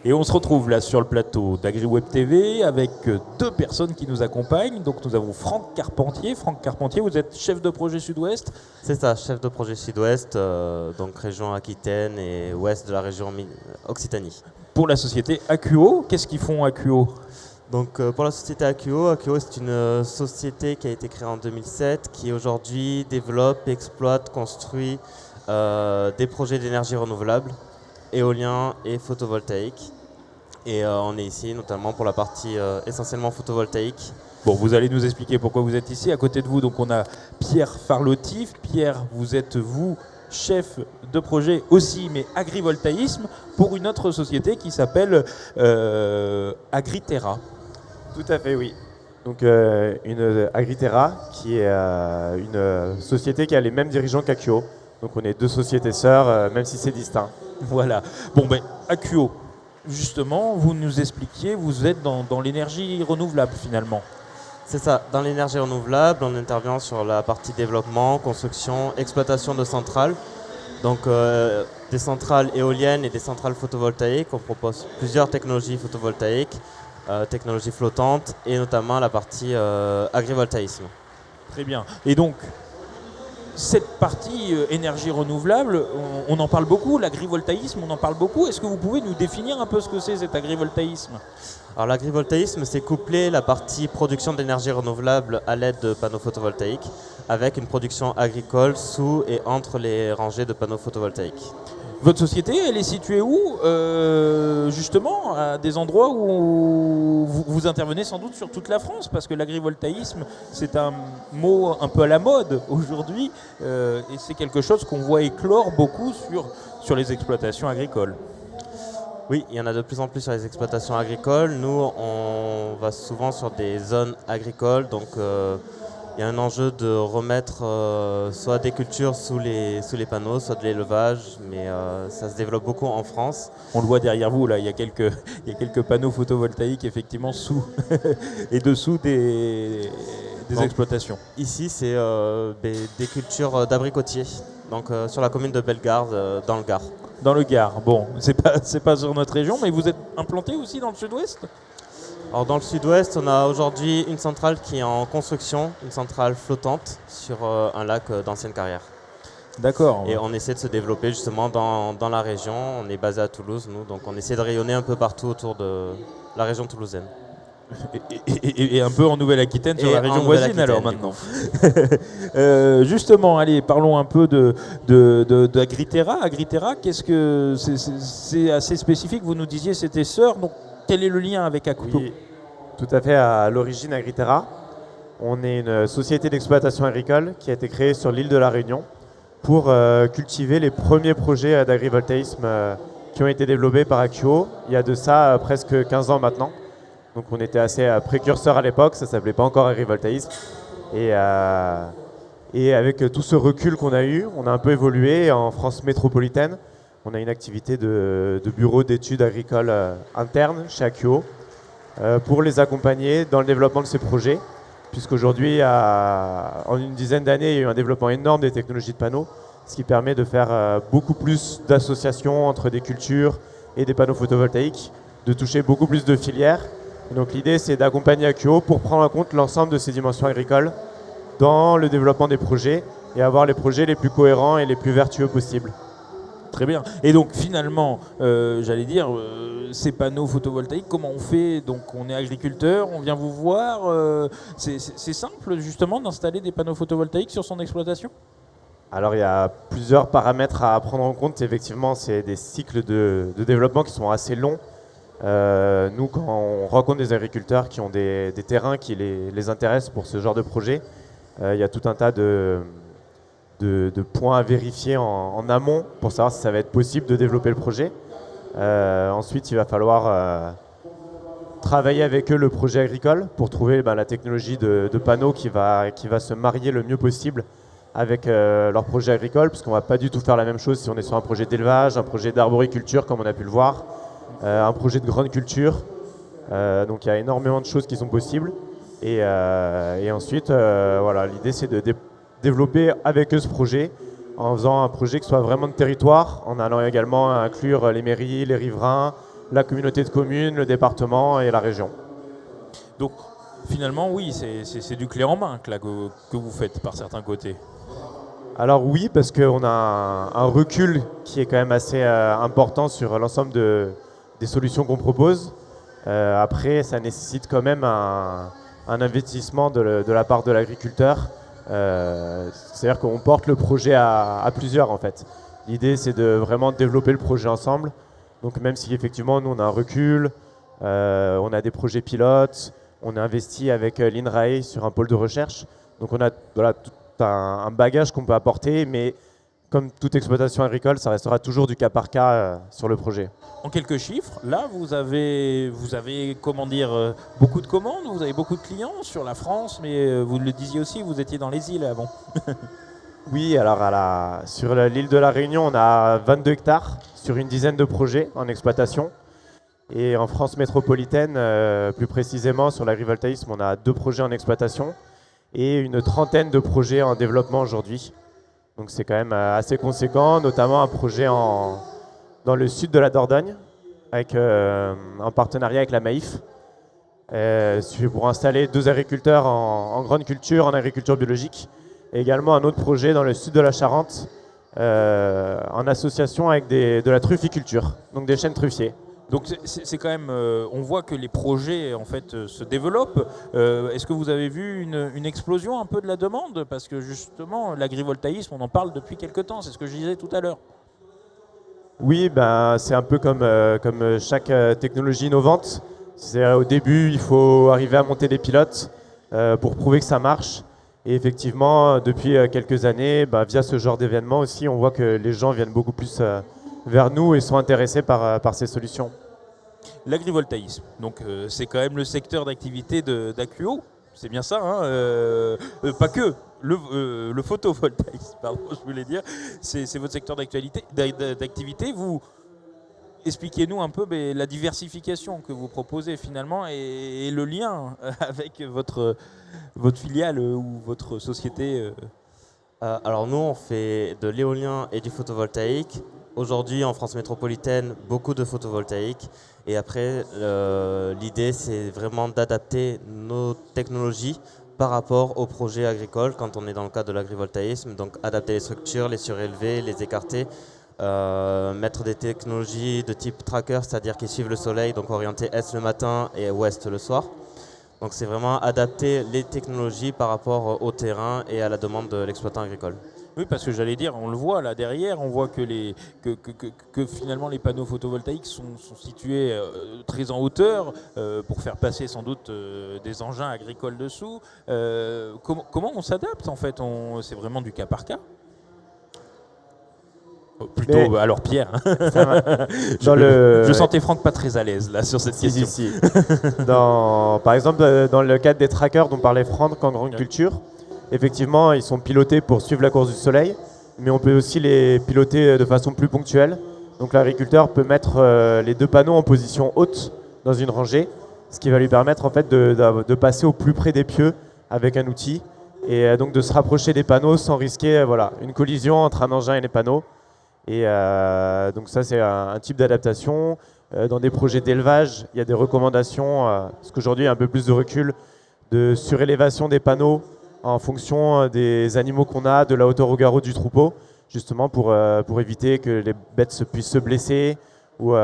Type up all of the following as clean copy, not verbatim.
Et on se retrouve là sur le plateau d'AgriWeb TV avec deux personnes qui nous accompagnent. Donc nous avons Franck Carpentier. Franck Carpentier, vous êtes chef de projet Sud-Ouest. C'est ça, chef de projet Sud-Ouest, donc région Aquitaine et ouest de la région Occitanie. Pour la société AQO, qu'est-ce qu'ils font AQO ? Donc pour la société AQO c'est une société qui a été créée en 2007 qui aujourd'hui développe, exploite, construit des projets d'énergie renouvelable, éolien et photovoltaïque. Et on est ici notamment pour la partie essentiellement photovoltaïque. Bon, vous allez nous expliquer pourquoi vous êtes ici. À côté de vous, donc, on a Pierre Farlotif. Pierre, vous êtes, vous, chef de projet aussi, mais agrivoltaïsme, pour une autre société qui s'appelle Agriterra. Tout à fait, oui. Donc une Agriterra qui est une société qui a les mêmes dirigeants qu'AQO. Donc on est deux sociétés sœurs, même si c'est distinct. Voilà. Bon, ben, AQO, justement, vous nous expliquiez, vous êtes dans l'énergie renouvelable finalement. C'est ça, dans l'énergie renouvelable, on intervient sur la partie développement, construction, exploitation de centrales. Donc des centrales éoliennes et des centrales photovoltaïques. On propose plusieurs technologies photovoltaïques, technologies flottantes et notamment la partie agrivoltaïsme. Très bien. Et donc, cette partie énergie renouvelable, on en parle beaucoup, l'agrivoltaïsme, on en parle beaucoup. Est-ce que vous pouvez nous définir un peu ce que c'est cet agrivoltaïsme ? Alors l'agrivoltaïsme, c'est coupler la partie production d'énergie renouvelable à l'aide de panneaux photovoltaïques avec une production agricole sous et entre les rangées de panneaux photovoltaïques. Votre société, elle est située où ? Justement, à des endroits où vous intervenez sans doute sur toute la France, parce que l'agrivoltaïsme, c'est un mot un peu à la mode aujourd'hui, et c'est quelque chose qu'on voit éclore beaucoup sur les exploitations agricoles. Oui, il y en a de plus en plus sur les exploitations agricoles. Nous, on va souvent sur des zones agricoles, donc il y a un enjeu de remettre soit des cultures sous les panneaux, soit de l'élevage, mais ça se développe beaucoup en France. On le voit derrière vous, là, il y a quelques panneaux photovoltaïques effectivement sous et dessous des exploitations. Ici, c'est des cultures d'abricotiers, donc sur la commune de Bellegarde, dans le Gard. Dans le Gard, bon, c'est pas sur notre région, mais vous êtes implanté aussi dans le Sud-Ouest ? Alors dans le Sud-Ouest, on a aujourd'hui une centrale qui est en construction, une centrale flottante sur un lac d'ancienne carrière. D'accord. Et on essaie de se développer justement dans la région. On est basé à Toulouse, nous, donc on essaie de rayonner un peu partout autour de la région toulousaine. Et un peu en Nouvelle-Aquitaine, sur la région voisine alors maintenant. Justement, allez, parlons un peu d'Agriterra. Agriterra, qu'est-ce que c'est assez spécifique. Vous nous disiez c'était sœur, donc quel est le lien avec AQO ? Oui, tout à fait. À l'origine, Agriterra, on est une société d'exploitation agricole qui a été créée sur l'île de la Réunion pour cultiver les premiers projets d'agrivoltaïsme qui ont été développés par AQO il y a de ça presque 15 ans maintenant. Donc on était assez précurseurs à l'époque, ça ne s'appelait pas encore agrivoltaïsme. Et avec tout ce recul qu'on a eu, on a un peu évolué en France métropolitaine. On a une activité de bureau d'études agricoles interne chez AQO pour les accompagner dans le développement de ces projets. Puisqu'aujourd'hui, en une dizaine d'années, il y a eu un développement énorme des technologies de panneaux, ce qui permet de faire beaucoup plus d'associations entre des cultures et des panneaux photovoltaïques, de toucher beaucoup plus de filières. Et donc l'idée, c'est d'accompagner AQO pour prendre en compte l'ensemble de ces dimensions agricoles dans le développement des projets et avoir les projets les plus cohérents et les plus vertueux possibles. Très bien. Et donc finalement, j'allais dire, ces panneaux photovoltaïques, comment on fait ? Donc on est agriculteur, on vient vous voir. C'est simple justement d'installer des panneaux photovoltaïques sur son exploitation ? Alors il y a plusieurs paramètres à prendre en compte. Effectivement, c'est des cycles de développement qui sont assez longs. Nous, quand on rencontre des agriculteurs qui ont des terrains qui les intéressent pour ce genre de projet, il y a tout un tas de points à vérifier en amont pour savoir si ça va être possible de développer le projet. Ensuite, il va falloir travailler avec eux le projet agricole pour trouver la technologie de panneaux qui va se marier le mieux possible avec leur projet agricole, puisqu'on ne va pas du tout faire la même chose si on est sur un projet d'élevage, un projet d'arboriculture comme on a pu le voir, un projet de grande culture. Donc il y a énormément de choses qui sont possibles. Et ensuite, l'idée c'est de développer avec eux ce projet en faisant un projet qui soit vraiment de territoire, en allant également inclure les mairies, les riverains, la communauté de communes, le département et la région. Donc finalement, oui, c'est du clé en main que vous faites par certains côtés. Alors oui, parce qu'on a un recul qui est quand même assez important sur l'ensemble des solutions qu'on propose. Après, ça nécessite quand même un investissement de la part de l'agriculteur. C'est-à-dire qu'on porte le projet à plusieurs en fait. L'idée, c'est de vraiment développer le projet ensemble. Donc même si effectivement, nous, on a un recul, on a des projets pilotes, on a investi avec l'INRAE sur un pôle de recherche. Donc on a tout un bagage qu'on peut apporter, mais comme toute exploitation agricole, ça restera toujours du cas par cas sur le projet. En quelques chiffres, là, vous avez comment dire, beaucoup de commandes, vous avez beaucoup de clients sur la France, mais vous le disiez aussi, vous étiez dans les îles avant. Oui, alors sur l'île de la Réunion, on a 22 hectares sur une dizaine de projets en exploitation. Et en France métropolitaine, plus précisément sur l'agrivoltaïsme, on a 2 projets en exploitation et une trentaine de projets en développement aujourd'hui. Donc c'est quand même assez conséquent, notamment un projet dans le sud de la Dordogne, en partenariat avec la Maïf, pour installer 2 agriculteurs en grande culture, en agriculture biologique, et également un autre projet dans le sud de la Charente, en association avec de la trufficulture, donc des chênes truffiers. Donc c'est quand même, on voit que les projets en fait se développent. Est-ce que vous avez vu une explosion un peu de la demande? Parce que justement, l'agrivoltaïsme, on en parle depuis quelques temps, c'est ce que je disais tout à l'heure. Oui, c'est un peu comme chaque technologie innovante. Au début, il faut arriver à monter des pilotes pour prouver que ça marche. Et effectivement, depuis quelques années, via ce genre d'événement aussi, on voit que les gens viennent beaucoup plus vers nous et sont intéressés par ces solutions. L'agrivoltaïsme, donc c'est quand même le secteur d'activité d'Acuo, c'est bien ça, hein, pas que, le photovoltaïsme, pardon, je voulais dire, c'est votre secteur d'activité. Vous expliquez-nous un peu la diversification que vous proposez finalement et le lien avec votre filiale ou votre société. Alors nous, on fait de l'éolien et du photovoltaïque. Aujourd'hui, en France métropolitaine, beaucoup de photovoltaïque. Et après, l'idée, c'est vraiment d'adapter nos technologies par rapport aux projets agricoles quand on est dans le cadre de l'agrivoltaïsme. Donc, adapter les structures, les surélever, les écarter, mettre des technologies de type tracker, c'est-à-dire qui suivent le soleil, donc orienté est le matin et ouest le soir. Donc, c'est vraiment adapter les technologies par rapport au terrain et à la demande de l'exploitant agricole. Oui, parce que j'allais dire, on le voit là derrière, on voit que finalement les panneaux photovoltaïques sont situés très en hauteur pour faire passer sans doute des engins agricoles dessous. Comment on s'adapte en fait? C'est vraiment du cas par cas? Plutôt, alors Pierre. Je sentais Franck pas très à l'aise là sur cette question. Si. Par exemple, dans le cadre des trackers dont parlait Franck en grande culture, effectivement, ils sont pilotés pour suivre la course du soleil, mais on peut aussi les piloter de façon plus ponctuelle. Donc l'agriculteur peut mettre les 2 panneaux en position haute dans une rangée, ce qui va lui permettre en fait de passer au plus près des pieux avec un outil et donc de se rapprocher des panneaux sans risquer une collision entre un engin et les panneaux. Et donc ça, c'est un type d'adaptation. Dans des projets d'élevage, il y a des recommandations, parce qu'aujourd'hui il y a un peu plus de recul, de surélévation des panneaux en fonction des animaux qu'on a, de la hauteur au garrot du troupeau, justement pour éviter que les bêtes puissent se blesser ou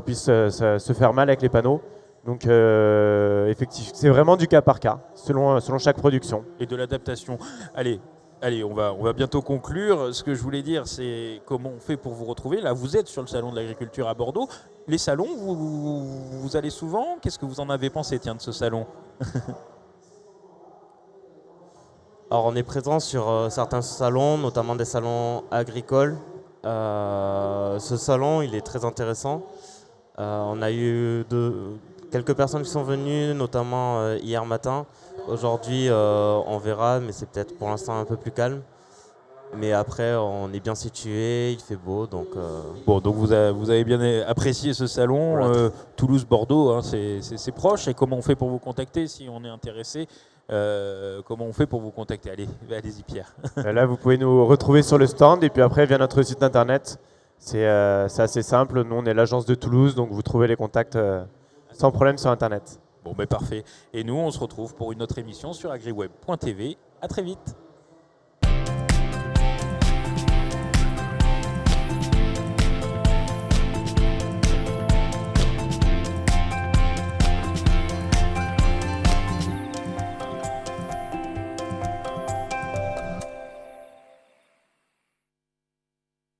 puissent se faire mal avec les panneaux. Donc effectivement, c'est vraiment du cas par cas, selon chaque production. Et de l'adaptation. Allez, on va bientôt conclure. Ce que je voulais dire, c'est comment on fait pour vous retrouver. Là, vous êtes sur le salon de l'agriculture à Bordeaux. Les salons, vous allez souvent? Qu'est-ce que vous en avez pensé, tiens, de ce salon? Alors on est présent sur certains salons, notamment des salons agricoles. Ce salon, il est très intéressant. On a eu quelques personnes qui sont venues, notamment hier matin. Aujourd'hui, on verra, mais c'est peut-être pour l'instant un peu plus calme. Mais après, on est bien situé, il fait beau, donc... Bon, donc vous avez bien apprécié ce salon. Voilà. Toulouse-Bordeaux, hein, c'est proche. Et comment on fait pour vous contacter si on est intéressé? Comment on fait pour vous contacter? Allez-y Pierre. Là, vous pouvez nous retrouver sur le stand et puis après via notre site internet C'est assez simple. Nous, on est l'agence de Toulouse, donc vous trouvez les contacts sans problème sur Internet. Bon, ben parfait. Et nous, on se retrouve pour une autre émission sur agriweb.tv. À très vite.